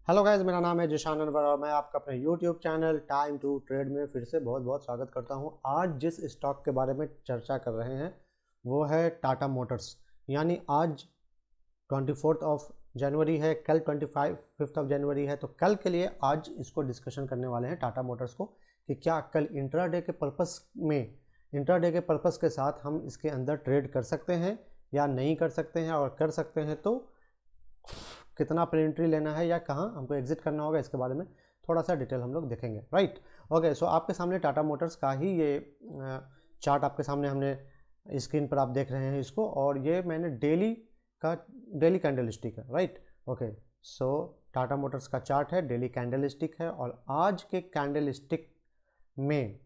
Hello guys, मेरा नाम है जिशान अनवर और मैं आपका अपने YouTube channel time to trade में फिर से बहुत बहुत स्वागत करता हूं। आज जिस स्टॉक के बारे में चर्चा कर रहे हैं वो है टाटा मोटर्स। यानी आज 24 ऑफ जनवरी है, कल 5 ऑफ जनवरी है, तो कल के लिए आज इसको डिस्कशन करने वाले हैं टाटा मोटर्स को कि क्या कल इंट्राडे के पर्पस के साथ हम इसके अंदर ट्रेड कर सकते हैं या नहीं कर सकते हैं, और कर सकते हैं तो कितना पर एंट्री लेना है या कहाँ हमको एग्जिट करना होगा, इसके बारे में थोड़ा सा डिटेल हम लोग देखेंगे। Right, okay. सो आपके सामने टाटा मोटर्स का ही ये चार्ट आपके सामने हमने स्क्रीन पर आप देख रहे हैं इसको, और ये मैंने डेली कैंडलस्टिक है। Right, okay. So Tata motors का चार्ट है, डेली कैंडलस्टिक है, और आज के कैंडलस्टिक में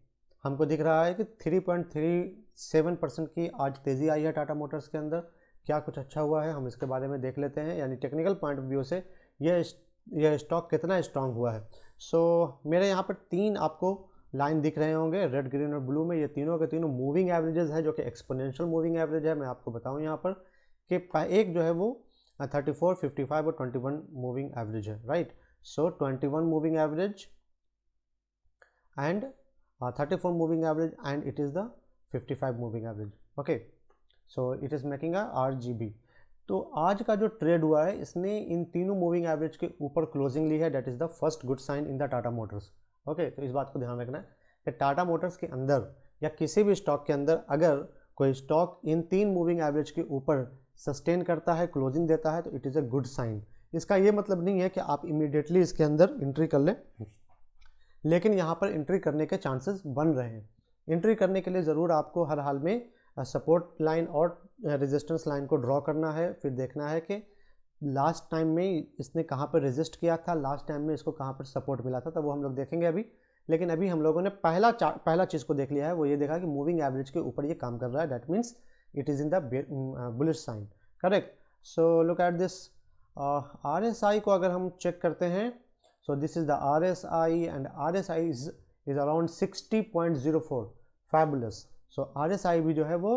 हमको दिख रहा है कि 3.37% की आज तेज़ी आई है टाटा मोटर्स के अंदर। क्या कुछ अच्छा हुआ है हम इसके बारे में देख लेते हैं, यानी टेक्निकल पॉइंट ऑफ व्यू से यह स्टॉक कितना स्ट्रांग हुआ है। सो मेरे यहाँ पर तीन आपको लाइन दिख रहे होंगे, रेड, ग्रीन और ब्लू में। ये तीनों के तीनों मूविंग एवरेजेस है, जो कि एक्सपोनेंशियल मूविंग एवरेज है। मैं आपको बताऊँ यहाँ पर कि एक जो है वो 34, 55 और 21 मूविंग एवरेज है। Right, so 21 moving average and 34 moving average and it is the 55 moving average. Okay, so it is making a RGB. तो आज का जो ट्रेड हुआ है इसने इन तीनों मूविंग एवरेज के ऊपर क्लोजिंग ली है। That is the first good sign in the Tata motors. ओके, तो इस बात को ध्यान रखना है कि टाटा मोटर्स के अंदर या किसी भी स्टॉक के अंदर अगर कोई स्टॉक इन तीन मूविंग एवरेज के ऊपर सस्टेन करता है, क्लोजिंग देता है, तो it is a good sign. इसका ये मतलब नहीं है कि आप इमीडिएटली इसके अंदर एंट्री कर लें, लेकिन यहाँ पर एंट्री करने के चांसेस बन रहे हैं। एंट्री करने के लिए ज़रूर आपको हर हाल में सपोर्ट लाइन और रेजिस्टेंस लाइन को ड्रॉ करना है। फिर देखना है कि लास्ट टाइम में इसने कहाँ पर रेजिस्ट किया था, लास्ट टाइम में इसको कहाँ पर सपोर्ट मिला था, तो वो हम लोग देखेंगे अभी। लेकिन अभी हम लोगों ने पहला चीज़ को देख लिया है, वो ये देखा कि मूविंग एवरेज के ऊपर ये काम कर रहा है। That means it is in the bullish sign. Correct. So look at this RSI को अगर हम चेक करते हैं, so this is the RSI and RSI is around 60.04, fabulous. so RSI भी जो है वो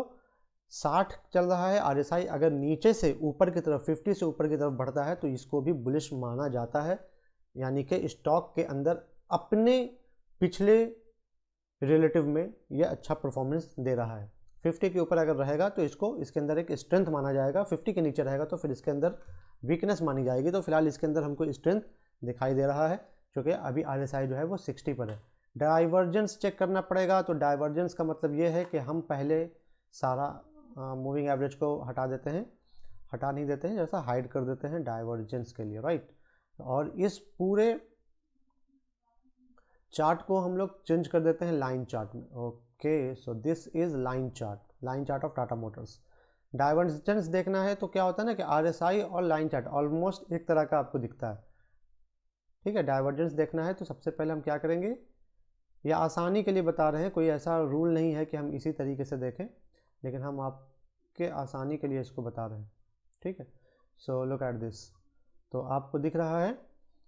60 चल रहा है। RSI अगर नीचे से ऊपर की तरफ 50 से ऊपर की तरफ बढ़ता है तो इसको भी बुलिश माना जाता है, यानी कि स्टॉक के अंदर अपने पिछले रिलेटिव में ये अच्छा परफॉर्मेंस दे रहा है। 50 के ऊपर अगर रहेगा तो इसको इसके अंदर एक स्ट्रेंथ माना जाएगा, 50 के नीचे रहेगा तो फिर इसके अंदर वीकनेस मानी जाएगी। तो फिलहाल इसके अंदर हमको स्ट्रेंथ दिखाई दे रहा है, क्योंकि अभी RSI जो है वो 60 पर है। डाइवर्जेंस चेक करना पड़ेगा, तो डाइवर्जेंस का मतलब ये है कि हम पहले सारा मूविंग एवरेज को हटा देते हैं, हटा नहीं देते हैं, जैसा हाइड कर देते हैं डाइवर्जेंस के लिए। राइट, और इस पूरे चार्ट को हम लोग चेंज कर देते हैं लाइन चार्ट में। Okay, so this is line chart of Tata Motors. Divergence देखना है तो क्या होता है ना कि RSI और लाइन चार्ट ऑलमोस्ट एक तरह का आपको दिखता है। ठीक है, डाइवर्जेंस देखना है तो सबसे पहले हम क्या करेंगे, या आसानी के लिए बता रहे हैं, कोई ऐसा रूल नहीं है कि हम इसी तरीके से देखें, लेकिन हम आपके आसानी के लिए इसको बता रहे हैं। ठीक है, सो लुक एट दिस। तो आपको दिख रहा है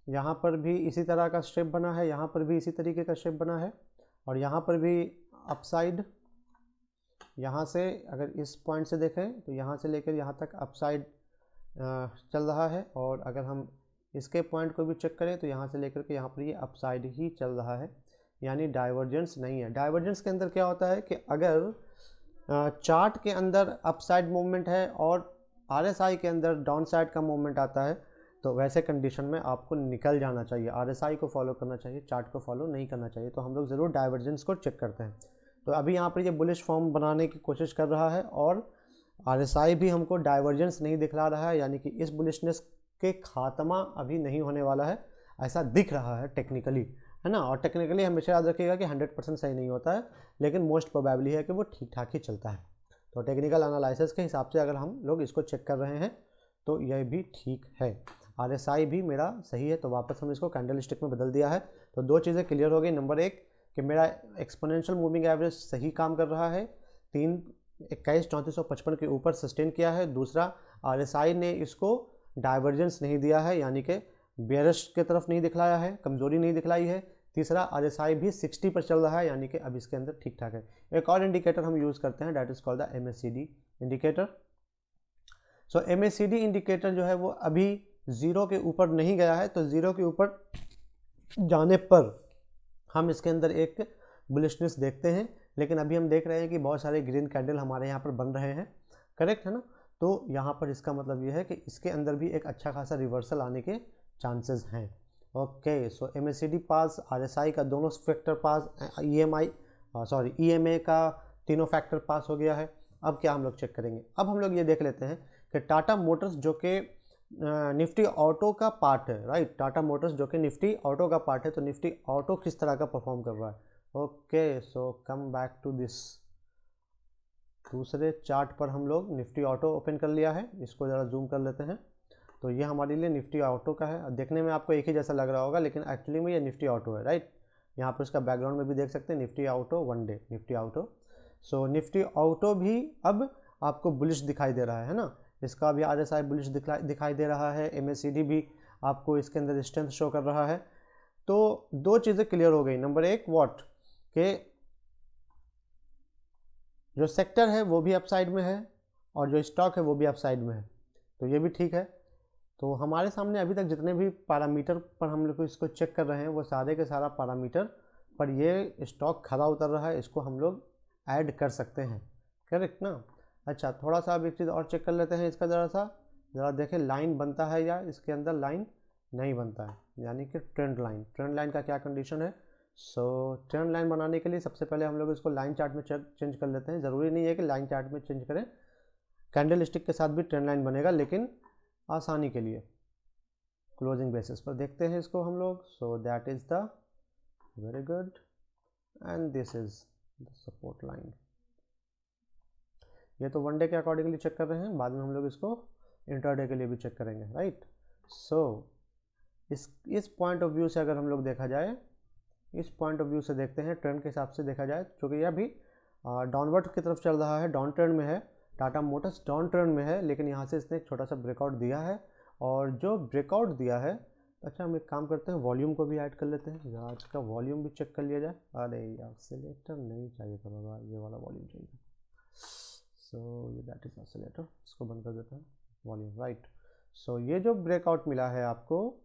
यहाँ पर भी इसी तरह का शेप बना है, यहाँ पर भी इसी तरीके का शेप बना है, और यहाँ पर भी अपसाइड, यहाँ से अगर इस पॉइंट से देखें तो यहाँ से लेकर यहाँ तक अपसाइड चल रहा है, और अगर हम इसके पॉइंट को भी चेक करें तो यहाँ से लेकर के यहाँ पर ये अपसाइड ही चल रहा है, यानी डाइवर्जेंस नहीं है। डाइवर्जेंस के अंदर क्या होता है कि अगर चार्ट के अंदर अपसाइड मूवमेंट है और RSI के अंदर डाउन साइड का मूवमेंट आता है, तो वैसे कंडीशन में आपको निकल जाना चाहिए, RSI को फॉलो करना चाहिए, चार्ट को फॉलो नहीं करना चाहिए। तो हम लोग ज़रूर डाइवर्जेंस को चेक करते हैं। तो अभी यहाँ पर ये बुलिश फॉर्म बनाने की कोशिश कर रहा है, और RSI भी हमको डाइवर्जेंस नहीं दिखला रहा है, यानी कि इस बुलिशनेस के खात्मा अभी नहीं होने वाला है, ऐसा दिख रहा है टेक्निकली, है ना। और टेक्निकली हमेशा याद रखिएगा कि 100% सही नहीं होता है, लेकिन मोस्ट प्रोबेबली है कि वो ठीक ठाक ही चलता है। तो टेक्निकल एनालिसिस के हिसाब से अगर हम लोग इसको चेक कर रहे हैं तो यह भी ठीक है। RSI भी मेरा सही है, तो वापस हम इसको कैंडल स्टिक में बदल दिया है। तो दो चीज़ें क्लियर हो गई। नंबर एक कि मेरा एक्सपोनेंशियल मूविंग एवरेज सही काम कर रहा है, 3/21/3455 के ऊपर सस्टेन किया है। दूसरा, RSI ने इसको डाइवर्जेंस नहीं दिया है, यानी कि बेयरिश की तरफ नहीं दिखलाया है, कमजोरी नहीं दिखलाई है। तीसरा, RSI भी 60 पर चल रहा है, यानी कि अब इसके अंदर ठीक ठाक है। एक और इंडिकेटर हम यूज़ करते हैं, that is called the MACD indicator. So MACD indicator जो है वो अभी ज़ीरो के ऊपर नहीं गया है, तो ज़ीरो के ऊपर जाने पर हम इसके अंदर एक बुलिशनेस देखते हैं, लेकिन अभी हम देख रहे हैं कि बहुत सारे ग्रीन कैंडल हमारे यहाँ पर बन रहे हैं, करेक्ट है ना। तो यहाँ पर इसका मतलब ये है कि इसके अंदर भी एक अच्छा खासा रिवर्सल आने के चांसेस हैं। ओके, सो MACD पास, RSI का दोनों फैक्टर पास, EMA का तीनों फैक्टर पास हो गया है। अब क्या हम लोग चेक करेंगे, अब हम लोग ये देख लेते हैं कि टाटा मोटर्स जो कि निफ्टी ऑटो का पार्ट है, राइट, टाटा मोटर्स जो कि निफ्टी ऑटो का पार्ट है, तो निफ्टी ऑटो किस तरह का परफॉर्म कर रहा है। Okay, so come back to this, दूसरे चार्ट पर हम लोग निफ्टी ऑटो ओपन कर लिया है, इसको ज़रा जूम कर लेते हैं। तो ये हमारे लिए निफ्टी ऑटो का है, देखने में आपको एक ही जैसा लग रहा होगा, लेकिन एक्चुअली में ये निफ्टी ऑटो है, राइट। यहाँ पर इसका बैकग्राउंड में भी देख सकते हैं, Nifty auto 1 day Nifty auto. So Nifty auto भी अब आपको बुलिश दिखाई दे रहा है ना, इसका भी RSI बुलिश दिखाई दे रहा है, MACD भी आपको इसके अंदर स्ट्रेंथ शो कर रहा है। तो दो चीज़ें क्लियर हो गई, नंबर एक व्हाट के जो सेक्टर है वो भी अपसाइड में है और जो स्टॉक है वो भी अपसाइड में है, तो ये भी ठीक है। तो हमारे सामने अभी तक जितने भी पैरामीटर पर हम लोग इसको चेक कर रहे हैं वो सारे के सारा पैरामीटर पर ये स्टॉक खरा उतर रहा है, इसको हम लोग ऐड कर सकते हैं, करेक्ट ना। अच्छा, थोड़ा सा अब एक चीज़ और चेक कर लेते हैं इसका, ज़रा देखें लाइन बनता है या इसके अंदर लाइन नहीं बनता है, यानी कि ट्रेंड लाइन का क्या कंडीशन है। सो ट्रेंड लाइन बनाने के लिए सबसे पहले हम लोग इसको लाइन चार्ट में चेंज कर लेते हैं। ज़रूरी नहीं है कि लाइन चार्ट में चेंज करें, कैंडल स्टिक के साथ भी ट्रेंड लाइन बनेगा, लेकिन आसानी के लिए क्लोजिंग बेसिस पर देखते हैं इसको हम लोग। So that is the very good, and this is the support line. ये तो 1 डे के अकॉर्डिंगली चेक कर रहे हैं, बाद में हम लोग इसको इंटरडे के लिए भी चेक करेंगे, राइट। सो इस पॉइंट ऑफ व्यू से अगर हम लोग देखा जाए, इस पॉइंट ऑफ व्यू से देखते हैं, ट्रेंड के हिसाब से देखा जाए, क्योंकि यह भी डाउनवर्ड की तरफ चल रहा है, डाउन ट्रेंड में है, टाटा मोटर्स डाउन ट्रेंड में है, लेकिन यहाँ से इसने एक छोटा सा ब्रेकआउट दिया है, और जो ब्रेकआउट दिया है, अच्छा हम एक काम करते हैं, वॉल्यूम को भी ऐड कर लेते हैं, आज का वॉल्यूम भी चेक कर लिया जाए। अरे यार ऑसिलेटर नहीं चाहिए था बाबा, ये वाला वॉल्यूम चाहिए। सो ये दैट इज ऑसिलेटर, इसको बंद कर देते हैं, वॉल्यूम, राइट। सो ये जो ब्रेकआउट मिला है आपको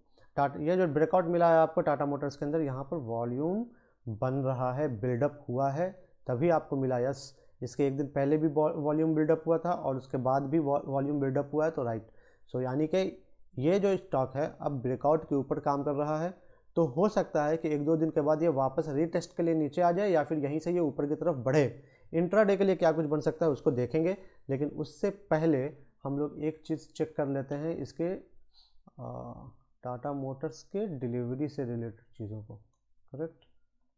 टाटा मोटर्स के अंदर, यहाँ पर वॉल्यूम बन रहा है, बिल्डअप हुआ है, तभी आपको मिला, यस। इसके एक दिन पहले भी वॉल्यूम बिल्डअप हुआ था और उसके बाद भी वॉल्यूम बिल्डअप हुआ है, तो राइट। सो यानी कि ये जो स्टॉक है अब ब्रेकआउट के ऊपर काम कर रहा है, तो हो सकता है कि 1-2 दिन के बाद ये वापस रीटेस्ट के लिए नीचे आ जाए, या फिर यहीं से ये ऊपर की तरफ बढ़े। इंट्राडे के लिए क्या कुछ बन सकता है उसको देखेंगे, लेकिन उससे पहले हम लोग एक चीज़ चेक कर लेते हैं, इसके टाटा मोटर्स के डिलीवरी से रिलेटेड चीज़ों को, करेक्ट।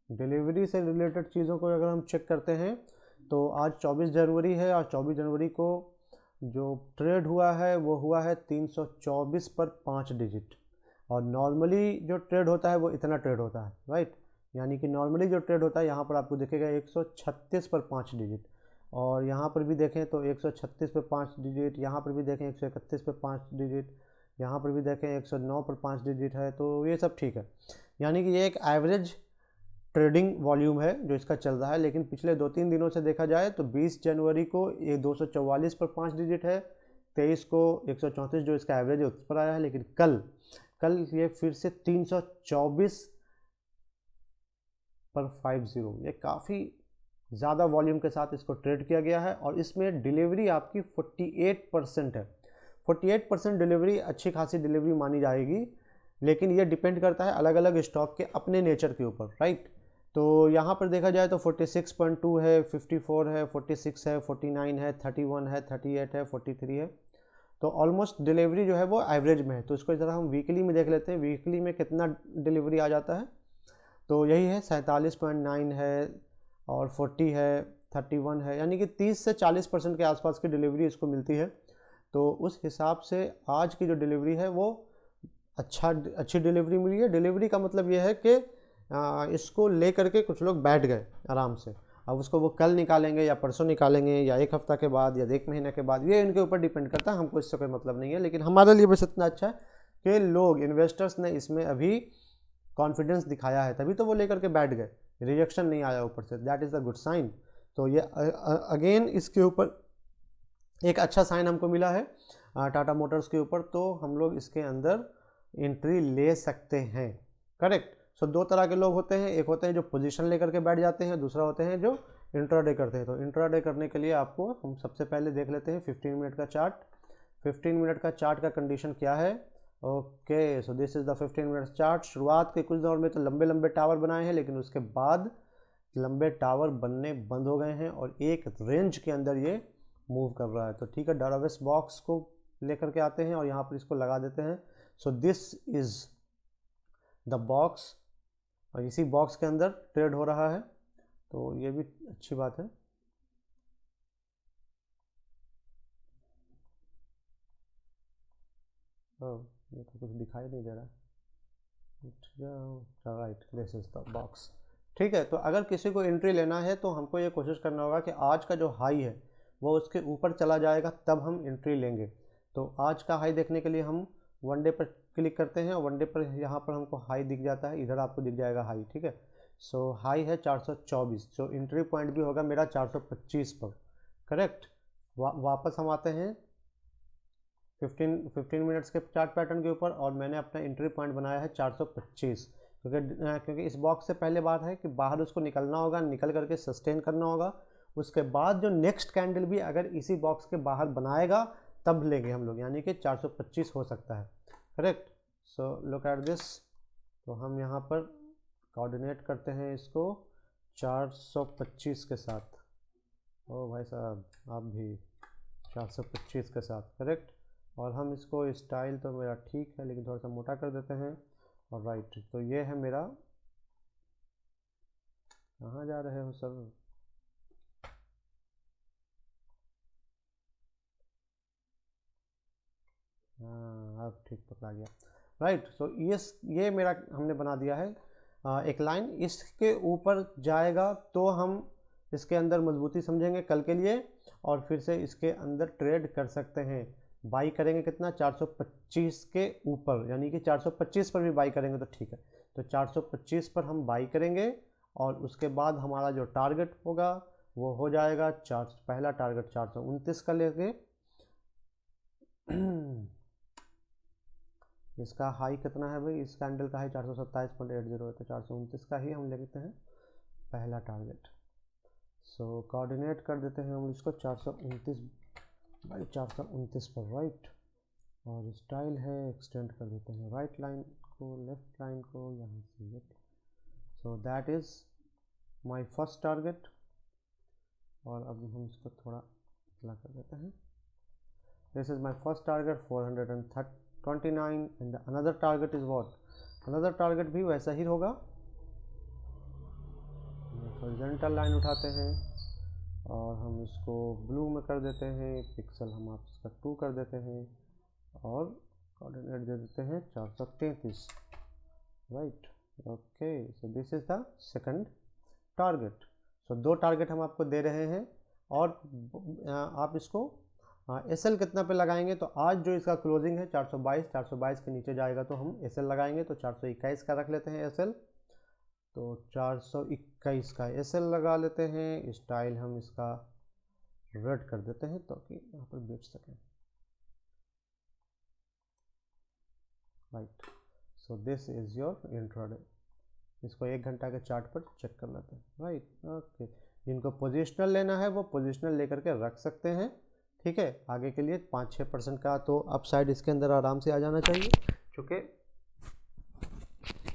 डिलीवरी से रिलेटेड चीज़ों को अगर हम चेक करते हैं, तो आज 24 जनवरी है, और 24 जनवरी को जो ट्रेड हुआ है वो हुआ है 324 पर 5 डिजिट, और नॉर्मली जो ट्रेड होता है वो इतना ट्रेड होता है, राइट। यानी कि नॉर्मली जो ट्रेड होता है यहाँ पर आपको दिखेगा 136 पर 5 डिजिट, और यहाँ पर भी देखें तो 136 पर 5 डिजिट, यहाँ पर भी देखें 131 पर 5 डिजिट, यहाँ पर भी देखें 109 पर 5 डिजिट है, तो ये सब ठीक है। यानी कि ये एक एवरेज ट्रेडिंग वॉल्यूम है जो इसका चल रहा है, लेकिन पिछले 2-3 दिनों से देखा जाए तो 20 जनवरी को ये 244 पर 5 डिजिट है, 23 को 134 जो इसका एवरेज है उस पर आया है, लेकिन कल ये फिर से 324 पर 50, ये काफ़ी ज़्यादा वॉल्यूम के साथ इसको ट्रेड किया गया है, और इसमें डिलीवरी आपकी 48% है। 48% डिलीवरी अच्छी खासी डिलीवरी मानी जाएगी, लेकिन ये डिपेंड करता है अलग अलग स्टॉक के अपने नेचर के ऊपर, राइट। तो यहाँ पर देखा जाए तो 46.2 है, 54 है, 46 है, 49 है, 31 है, 38 है, 43 है, तो ऑलमोस्ट डिलीवरी जो है वो एवरेज में है। तो इसको ज़रा हम वीकली में देख लेते हैं, वीकली में कितना डिलीवरी आ जाता है, तो यही है 47.9 है, और 40 है, 31 है, यानी कि 30 से 40% के आसपास की डिलीवरी इसको मिलती है। तो उस हिसाब से आज की जो डिलीवरी है वो अच्छी डिलीवरी मिली है। डिलीवरी का मतलब ये है कि इसको ले करके कुछ लोग बैठ गए आराम से, अब उसको वो कल निकालेंगे या परसों निकालेंगे या 1 हफ्ता के बाद या 1 महीने के बाद, ये इनके ऊपर डिपेंड करता है, हमको इससे कोई मतलब नहीं है। लेकिन हमारे लिए बस इतना अच्छा है कि लोग इन्वेस्टर्स ने इसमें अभी कॉन्फिडेंस दिखाया है, तभी तो वो लेकर के बैठ गए, रिजेक्शन नहीं आया ऊपर से, that is the good sign. तो ये अगेन इसके ऊपर एक अच्छा साइन हमको मिला है। टाटा मोटर्स के ऊपर, तो हम लोग इसके अंदर एंट्री ले सकते हैं। करेक्ट। सो दो तरह के लोग होते हैं, एक होते हैं जो पोजीशन लेकर के बैठ जाते हैं, दूसरा होते हैं जो इंट्राडे करते हैं। तो इंट्राडे करने के लिए आपको हम सबसे पहले देख लेते हैं 15 मिनट का चार्ट। 15 मिनट का चार्ट का कंडीशन क्या है? Okay, so this is the 15 minute chart. शुरुआत के कुछ दौर में तो लंबे लंबे टावर बनाए हैं, लेकिन उसके बाद लंबे टावर बनने बंद हो गए हैं और एक रेंज के अंदर ये मूव कर रहा है। तो ठीक है, डाटाबेस बॉक्स को लेकर के आते हैं और यहाँ पर इसको लगा देते हैं। So this is the box, और इसी बॉक्स के अंदर ट्रेड हो रहा है, तो ये भी अच्छी बात है। ये तो कुछ दिखाई नहीं दे रहा। Right, this is the box. ठीक है, तो अगर किसी को एंट्री लेना है तो हमको ये कोशिश करना होगा कि आज का जो हाई है वो उसके ऊपर चला जाएगा, तब हम एंट्री लेंगे। तो आज का हाई देखने के लिए हम वन डे पर क्लिक करते हैं और वन डे पर यहाँ पर हमको हाई दिख जाता है, इधर आपको दिख जाएगा हाई। ठीक है, सो हाई है 424, जो एंट्री पॉइंट भी होगा मेरा 425 पर। करेक्ट। वापस हम आते हैं 15 मिनट्स के चार्ट पैटर्न के ऊपर, और मैंने अपना एंट्री पॉइंट बनाया है 425, क्योंकि इस बॉक्स से पहले बात है कि बाहर उसको निकलना होगा, निकल करके सस्टेन करना होगा। उसके बाद जो नेक्स्ट कैंडल भी अगर इसी बॉक्स के बाहर बनाएगा तब लेंगे हम लोग, यानी कि 425 हो सकता है। Correct. So look at this. तो हम यहाँ पर कोऑर्डिनेट करते हैं इसको 425 के साथ। ओ भाई साहब, आप भी 425 के साथ। करेक्ट। और हम इसको स्टाइल तो मेरा ठीक है, लेकिन थोड़ा सा मोटा कर देते हैं। और राइट, तो ये है मेरा। कहाँ जा रहे हो सर? हाँ, अब ठीक पकड़ा गया। राइट। सो ये मेरा हमने बना दिया है एक लाइन। इसके ऊपर जाएगा तो हम इसके अंदर मजबूती समझेंगे कल के लिए, और फिर से इसके अंदर ट्रेड कर सकते हैं। बाई करेंगे कितना? 425 के ऊपर, यानी कि 425 पर भी बाई करेंगे तो ठीक है। तो 425 पर हम बाई करेंगे, और उसके बाद हमारा जो टारगेट होगा वो हो जाएगा पहला टारगेट 429 का लेके इसका हाई कितना है भाई? इस कैंडल का हाई 427.80 है, तो 429 का ही हम लेते हैं पहला टारगेट। सो कोऑर्डिनेट कर देते हैं हम इसको 429 बाई 429 पर। राइट। और स्टाइल है, एक्सटेंड कर देते हैं राइट लाइन को, लेफ्ट लाइन को यहाँ से ये। So that is my first target. और अब हम इसको थोड़ा पतला कर देते हैं। This is my first target 429, and another target is what? Another target भी वैसा ही होगा। हॉरिजॉन्टल लाइन उठाते हैं और हम इसको ब्लू में कर देते हैं, पिक्सल हम आप इसका 2 कर देते हैं, और कोऑर्डिनेट दे देते हैं 433। Right. Okay, so this is the second target. So 2 target हम आपको दे रहे हैं, और आप इसको एसएल कितना पे लगाएंगे? तो आज जो इसका क्लोजिंग है 422 के नीचे जाएगा तो हम एसएल लगाएंगे। तो 421 का रख लेते हैं एसएल। तो 421 का एसएल लगा लेते हैं। स्टाइल हम इसका रेड कर देते हैं ताकि यहाँ पर बेच सकें। Right. So this is your intraday. इसको 1 घंटा के चार्ट पर चेक कर लेते हैं। राइट। ओके, जिनको पोजिशनल लेना है वो पोजिशनल लेकर के रख सकते हैं। ठीक है, आगे के लिए 5-6% का तो अपसाइड इसके अंदर आराम से आ जाना चाहिए,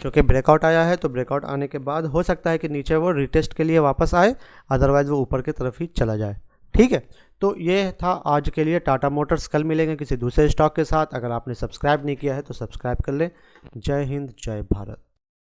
क्योंकि ब्रेकआउट आया है। तो ब्रेकआउट आने के बाद हो सकता है कि नीचे वो रिटेस्ट के लिए वापस आए, अदरवाइज वो ऊपर की तरफ ही चला जाए। ठीक है, तो ये था आज के लिए टाटा मोटर्स। कल मिलेंगे किसी दूसरे स्टॉक के साथ। अगर आपने सब्सक्राइब नहीं किया है तो सब्सक्राइब कर लें। जय हिंद, जय भारत।